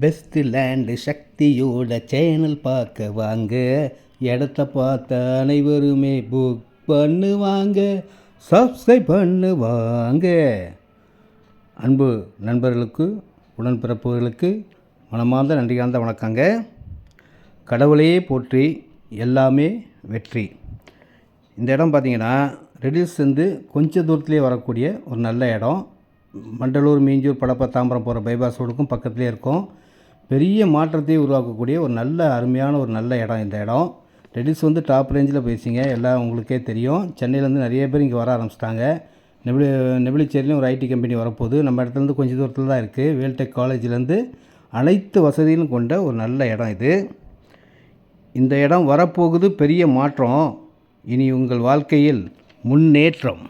Best land சக்தியோட channel பார்க்க வாங்க. இடத்த பார்த்த அனைவருமே புக் பண்ணுவாங்க, சப்ஸ்கிரைப் பண்ணுவாங்க. அன்பு நண்பர்களுக்கு, உடன்பிறப்புகளுக்கு மனமார்ந்த நன்றிகார்ந்த வணக்கங்க. கடவுளையே போற்றி, எல்லாமே வெற்றி. இந்த இடம் பார்த்திங்கன்னா ரெடில்ஸ்லேருந்து கொஞ்சம் தூரத்துலேயே வரக்கூடிய ஒரு நல்ல இடம். மண்டலூர், மீஞ்சூர், படப்ப, தாம்பரம் போகிற பைபாஸ் ரோடுக்கும் பக்கத்துலேயே இருக்கும். பெரிய மாற்றத்தை உருவாக்கக்கூடிய ஒரு நல்ல அருமையான ஒரு நல்ல இடம் இந்த இடம். ரெடில்ஸ் டாப் ரேஞ்சில் பேசிங்க, எல்லாம் உங்களுக்கே தெரியும். சென்னையிலேருந்து நிறைய பேர் இங்கே வர ஆரம்பிச்சிட்டாங்க. நெபிலிச்சேரியிலும் ஒரு ஐடி கம்பெனி வரப்போகுது. நம்ம இடத்துலேருந்து கொஞ்சம் தூரத்தில் தான் இருக்குது. வேல்டெக் காலேஜ்லேருந்து அனைத்து வசதிகளும் கொண்ட ஒரு நல்ல இடம் இது. இந்த இடம் வரப்போகுது பெரிய மாற்றம். இனி உங்கள் வாழ்க்கையில் முன்னேற்றம்.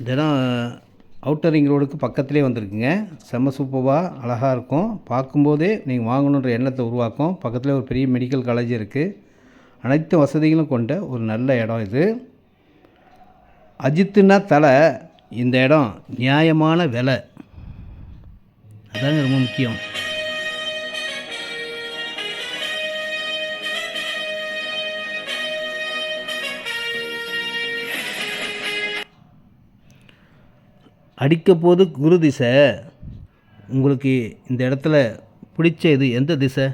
இந்த இடம் அவுட்டர் ரிங் ரோடுக்கு பக்கத்துலேயே வந்திருக்குங்க. செம்ம சூப்பராக அழகாக இருக்கும். பார்க்கும்போதே நீங்கள் வாங்கணுன்ற எண்ணத்தை உருவாக்கும். பக்கத்தில் ஒரு பெரிய மெடிக்கல் காலேஜ் இருக்குது. அனைத்து வசதிகளும் கொண்ட ஒரு நல்ல இடம் இது. அஜித்துனா தலை. இந்த இடம் நியாயமான விலை, அதாங்க ரொம்ப முக்கியம். அடிக்க போது குரு திசை. உங்களுக்கு இந்த இடத்துல பிடிச்ச இது எந்த திசை?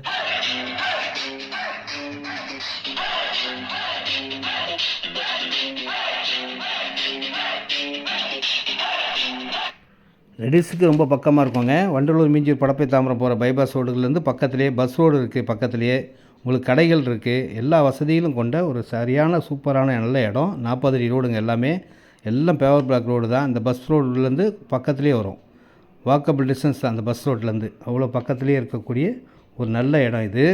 ரெடில்ஸுக்கு ரொம்ப பக்கமாக இருக்குங்க. வண்டலூர், மீஞ்சூர், படப்பை, தாம்பரம் போகிற பைபாஸ் ரோடுலேருந்து பக்கத்துலேயே பஸ் ரோடு இருக்குது. பக்கத்துலேயே உங்களுக்கு கடைகள் இருக்குது. எல்லா வசதிகளும் கொண்ட ஒரு சரியான சூப்பரான நல்ல இடம். 40 அடி ரோடுங்க. எல்லாம் பேவர் பிளாக் ரோடு தான். இந்த பஸ் ரோடுலேருந்து பக்கத்துலேயே வரும். வாக்கபிள் டிஸ்டன்ஸ் தான் அந்த பஸ் ரோட்லேருந்து. அவ்வளோ பக்கத்துலேயே இருக்கக்கூடிய ஒரு நல்ல இடம் இது.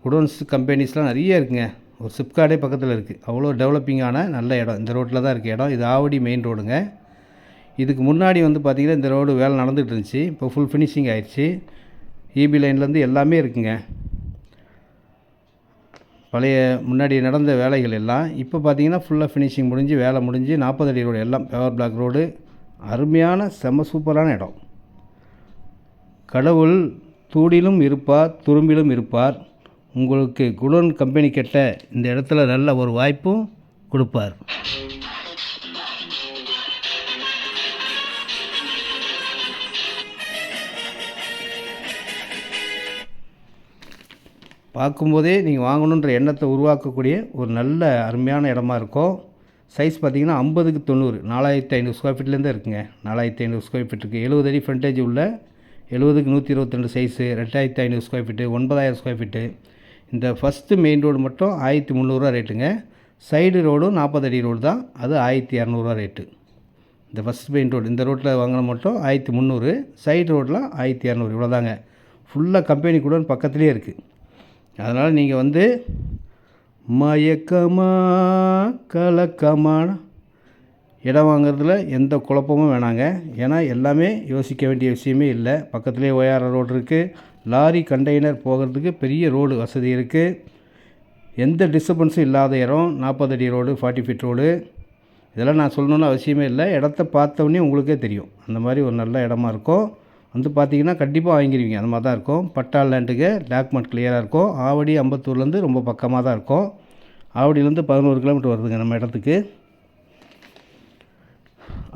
குடோன்ஸ் கம்பெனிஸ்லாம் நிறைய இருக்குங்க. ஒரு சிப்கார்டே பக்கத்தில் இருக்குது. அவ்வளோ டெவலப்பிங்கான நல்ல இடம். இந்த ரோட்டில் தான் இருக்குது இடம். இது ஆவடி மெயின் ரோடுங்க. இதுக்கு முன்னாடி பார்த்திங்கன்னா இந்த ரோடு வேலை நடந்துகிட்டு இருந்துச்சு. இப்போ ஃபுல் ஃபினிஷிங் ஆயிடுச்சு. இபி லைன்லேருந்து எல்லாமே இருக்குங்க. பழைய முன்னாடி நடந்த வேலைகள் எல்லாம் இப்போ பார்த்திங்கன்னா ஃபுல்லாக ஃபினிஷிங் முடிஞ்சு வேலை முடிஞ்சு 40 அடி ரோடு எல்லாம் பேவர் பிளாக் ரோடு. அருமையான செம்ம சூப்பரான இடம். கடவுள் தூடிலும் இருப்பார், துரும்பிலும் இருப்பார். உங்களுக்கு குடோன் கம்பெனி கிட்ட இந்த இடத்துல நல்ல ஒரு வாய்ப்பும் கொடுப்பார். பார்க்கும்போதே நீங்கள் வாங்கணுன்ற எண்ணத்தை உருவாக்கக்கூடிய ஒரு நல்ல அருமையான இடமா இருக்கும். சைஸ் பார்த்திங்கன்னா 50க்கு 90, 4500 ஸ்கொயர் ஃபீட்லேருந்து இருக்குங்க. 4500 ஸ்கொயர் ஃபீட் இருக்குது. 70 அடி ஃப்ரண்டேஜ் உள்ள 70க்கு 122 size, 2500 square feet, 9000 square feet. இந்த ஃபஸ்ட்டு மெயின் ரோடு மட்டும் 1300 ரேட்டுங்க. சைடு ரோடும் 40 அடி ரோடு தான், அது 1200 ரேட்டு. இந்த ஃபஸ்ட் மெயின் ரோடு இந்த ரோட்டில் வாங்கின மட்டும் 1300, சைடு ரோடெலாம் 1200, இவ்வளோதாங்க. ஃபுல்லாக கம்பெனி கூட பக்கத்துலேயே இருக்குது. அதனால் நீங்கள் மயக்கமா கலக்கமான இடம் வாங்கிறதுல எந்த குழப்பமும் வேணாங்க. ஏன்னா எல்லாமே யோசிக்க வேண்டிய விஷயமே இல்லை. பக்கத்துலேயே ஒயார ரோடு இருக்குது. லாரி கண்டெய்னர் போகிறதுக்கு பெரிய ரோடு வசதி இருக்குது. எந்த டிஸ்டர்பன்ஸும் இல்லாத இடம். 40 அடி ரோடு, 40 ஃபீட் ரோடு. இதெல்லாம் நான் சொல்லணுன்னு அவசியமே இல்லை. இடத்த பார்த்தோன்னே உங்களுக்கே தெரியும். அந்த மாதிரி ஒரு நல்ல இடமா இருக்கும். பார்த்தீங்கன்னா கண்டிப்பாக வாங்கிடுவீங்க. அந்த மாதிரி தான் இருக்கும். பட்டா லேண்டுக்கு டாக்குமெண்ட் கிளியராக இருக்கும். ஆவடி அம்பத்தூர்லேருந்து ரொம்ப பக்கமாக தான் இருக்கும். ஆவடியிலேருந்து 11 கிலோமீட்டர் வருதுங்க நம்ம இடத்துக்கு.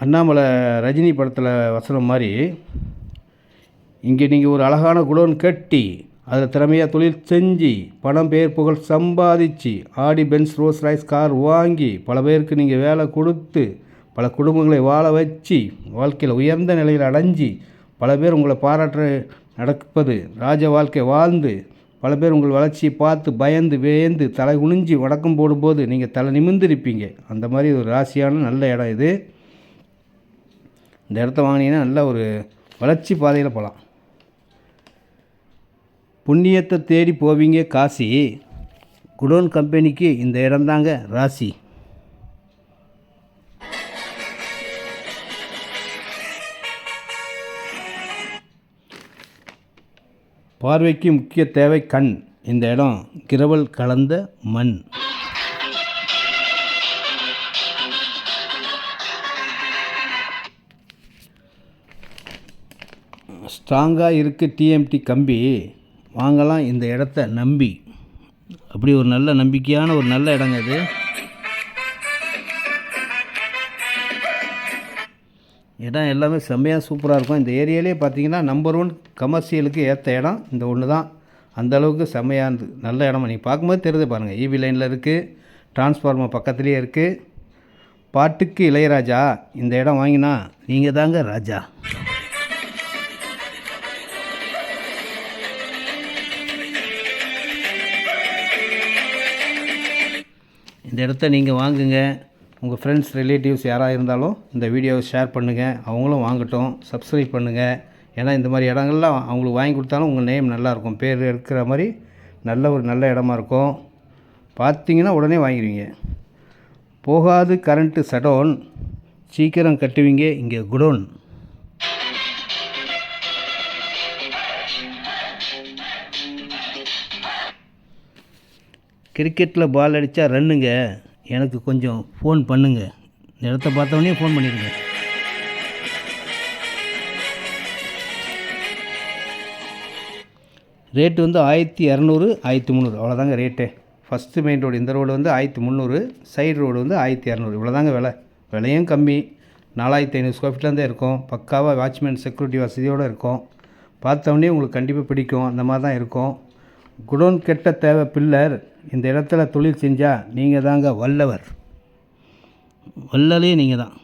அண்ணாமலை ரஜினி படத்தில் வசனம் மாதிரி இங்கே நீங்கள் ஒரு அழகான குடோன் கட்டி அதில் திறமையாக தொழில் செஞ்சு பணம், பேர், புகழ் சம்பாதிச்சு ஆடி பென்ஸ், ரோல்ஸ் ராய்ஸ் கார் வாங்கி பல பேருக்கு நீங்கள் வேலை கொடுத்து பல குடும்பங்களை வாழ வச்சு வாழ்க்கையில் உயர்ந்த நிலையில் அடைஞ்சி பல பேர் உங்களை பாராட்ட நடப்பது, ராஜ வாழ்க்கை வாழ்ந்து பல பேர் உங்கள் வளர்ச்சியை பார்த்து பயந்து வேந்து தலை குனிஞ்சு வடக்கம் போடும்போது நீங்கள் தலை நிமிர்ந்து இருப்பீங்க. அந்த மாதிரி ஒரு ராசியான நல்ல இடம் இது. இந்த இடத்த வாங்கினீங்கன்னா நல்ல ஒரு வளர்ச்சி பாதையில் போகலாம். புண்ணியத்தை தேடி போவீங்க காசி. குடோன் கம்பெனிக்கு இந்த இடம்தாங்க ராசி. பார்வைக்கு முக்கிய தேவை கண். இந்த இடம் கிரவல் கலந்த மண். ஸ்ட்ராங்காக இருக்குது டிஎம்டி கம்பி, வாங்கலாம் இந்த இடத்த நம்பி. அப்படி ஒரு நல்ல நம்பிக்கையான ஒரு நல்ல இடங்க இது. இடம் எல்லாமே செம்மையாக சூப்பராக இருக்கும். இந்த ஏரியாலே பார்த்தீங்கன்னா நம்பர் 1 கமர்ஷியலுக்கு ஏற்ற இடம் இந்த ஒன்று தான். அந்தளவுக்கு செம்மையாக நல்ல இடமா நீங்கள் பார்க்கும்போது தெரியுது பாருங்கள். ஈவி லைனில் இருக்குது, டிரான்ஸ்ஃபார்மர் பக்கத்துலேயே இருக்குது. பாட்டுக்கு இளையராஜா இந்த இடம் வாங்கினா நீங்கள் தாங்க ராஜா. இந்த இடத்த நீங்கள் வாங்குங்க. உங்கள் ஃப்ரெண்ட்ஸ் ரிலேட்டிவ்ஸ் யாராக இருந்தாலும் இந்த வீடியோவை ஷேர் பண்ணுங்கள், அவங்களும் வாங்கட்டும். சப்ஸ்கிரைப் பண்ணுங்கள். ஏன்னா இந்த மாதிரி இடங்கள்லாம் அவங்களுக்கு வாங்கி கொடுத்தாலும் உங்கள் நேம் நல்லாயிருக்கும், பேர் இருக்கிற மாதிரி நல்ல இடமா இருக்கும். பார்த்தீங்கன்னா உடனே வாங்கிடுவீங்க. போகாது கரண்ட்டு சடோன், சீக்கிரம் கட்டுவீங்க இங்கே குடோன். கிரிக்கெட்டில் பால் அடித்தா ரன்னுங்க, எனக்கு கொஞ்சம் ஃபோன் பண்ணுங்க. இந்த இடத்த பார்த்தோன்னே ஃபோன் பண்ணிடுங்க. ரேட்டு வந்து 1200 1300 அவ்வளோதாங்க ரேட்டு. ஃபஸ்ட்டு மெயின் ரோடு இந்த ரோடு வந்து 1300, சைடு ரோடு வந்து 1200, இவ்வளோதாங்க விலையும் கம்மி. 4500 ஸ்கொயர் ஃபீட்லேருந்தே இருக்கும். பக்காவாக வாட்ச்மேன் செக்யூரிட்டி வசதியோடு இருக்கும். பார்த்தோன்னே உங்களுக்கு கண்டிப்பாக பிடிக்கும். அந்த மாதிரி தான் இருக்கும். குடோன் கெட்ட தேவை பில்லர். இந்த இடத்துல தொழில் செஞ்சால் நீங்கள் தாங்க வல்லவர். வல்லலே நீங்கள் தான்.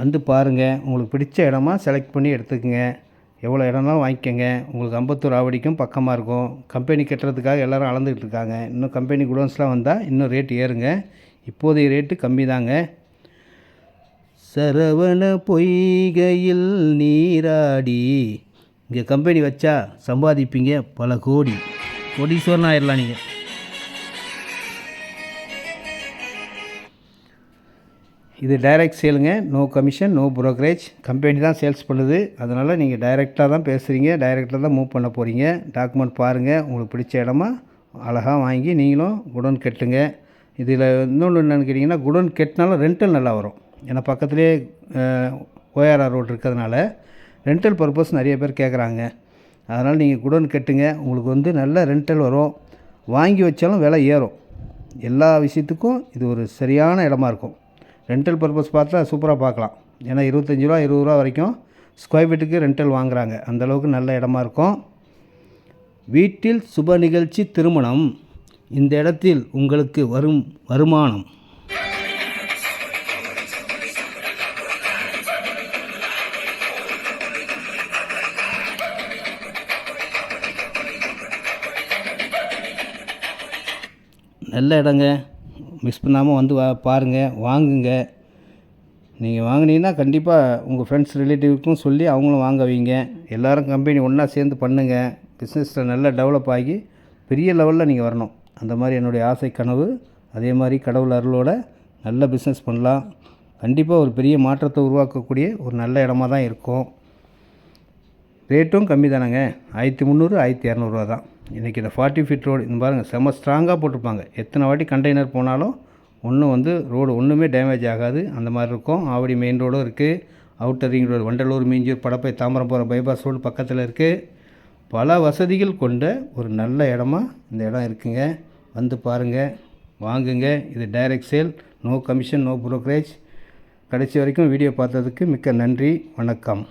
வந்து பாருங்கள். உங்களுக்கு பிடிச்ச இடமா செலக்ட் பண்ணி எடுத்துக்கங்க. எவ்வளோ இடம்னாலும் வாங்கிக்கோங்க. உங்களுக்கு அம்பத்தூர் ஆவடிக்கும் பக்கமாக இருக்கும். கம்பெனி கட்டுறதுக்காக எல்லோரும் அளந்துக்கிட்டு இருக்காங்க. இன்னும் கம்பெனி குடோன்ஸ்லாம் வந்தால் இன்னும் ரேட்டு ஏறுங்க. இப்போதைய ரேட்டு கம்மி தாங்க. சரவண பொய்கையில் நீராடி, இங்கே கம்பெனி வச்சா சம்பாதிப்பீங்க பல கோடி. கோடீஸ்வரன் ஆயிடலாம் நீங்கள். இது டைரக்ட் சேலுங்க. No commission, no brokerage. Company தான் சேல்ஸ் பண்ணுது. அதனால் நீங்கள் டைரெக்டாக தான் பேசுகிறீங்க, டைரெக்டாக தான் மூவ் பண்ண போகிறீங்க. டாக்குமெண்ட் பாருங்கள். உங்களுக்கு பிடிச்ச இடமா அழகாக வாங்கி நீங்களும் குடோன் கட்டுங்க. இதில் இன்னொன்று என்னென்னு கேட்டிங்கன்னா, குடோன் கெட்டினாலும் ரெண்டல் நல்லா வரும். ஏன்னா பக்கத்துலேயே ஓஆர்ஆர் ரோடு இருக்கிறதுனால ரெண்டல் பர்பஸ் நிறைய பேர் கேட்குறாங்க. அதனால் நீங்கள் குடோன் கட்டுங்க. உங்களுக்கு வந்து நல்ல ரெண்டல் வரும். வாங்கி வச்சாலும் விலை ஏறும். எல்லா விஷயத்துக்கும் இது ஒரு சரியான இடமா இருக்கும். ரெண்டல் பர்பஸ் பார்த்தா சூப்பராக பார்க்கலாம். ஏன்னா 25 ரூபா 20 ரூபா வரைக்கும் ஸ்கொயர் ஃபீட்டுக்கு ரெண்டல் வாங்குகிறாங்க. அந்தளவுக்கு நல்ல இடமா இருக்கும். வீட்டில் சுப நிகழ்ச்சி, திருமணம், இந்த இடத்தில் உங்களுக்கு வரும் வருமானம். நல்ல இடங்க. மிஸ் பண்ணாமல் வந்து பாருங்கள், வாங்குங்க. நீங்கள் வாங்கினீங்கன்னா கண்டிப்பாக உங்கள் ஃப்ரெண்ட்ஸ் ரிலேட்டிவ்க்கும் சொல்லி அவங்களும் வாங்க வைங்க. எல்லோரும் கம்பெனி ஒன்றா சேர்ந்து பண்ணுங்கள். பிஸ்னஸில் நல்லா டெவலப் ஆகி பெரிய லெவலில் நீங்கள் வரணும். அந்த மாதிரி என்னுடைய ஆசை கனவு. அதே மாதிரி கடவுள் அருளோட நல்ல பிஸ்னஸ் பண்ணலாம். கண்டிப்பாக ஒரு பெரிய மாற்றத்தை உருவாக்கக்கூடிய ஒரு நல்ல இடமா தான் இருக்கும். ரேட்டும் கம்மி தானேங்க. 1300 1200 தான். இன்றைக்கி இந்த 40 ஃபீட் ரோடு இந்த பாருங்கள், செம்ம ஸ்ட்ராங்காக போட்டிருப்பாங்க. எத்தனை வாட்டி கண்டெய்னர் போனாலும் ஒன்றும் வந்து ரோடு ஒன்றுமே டேமேஜ் ஆகாது. அந்த மாதிரி இருக்கும். ஆவடி மெயின் ரோடும் இருக்குது. Outer ring road, Vandalur, Minjur, Padappai, Tambaram போகிற பைபாஸ் ரோடு பக்கத்தில் இருக்குது. பல வசதிகள் கொண்ட ஒரு நல்ல இடமா இந்த இடம் இருக்குங்க. வந்து பாருங்கள், வாங்குங்க. இது direct sale, no commission, no brokerage. கடைசி வரைக்கும் வீடியோ பார்த்ததுக்கு மிக்க நன்றி. வணக்கம்.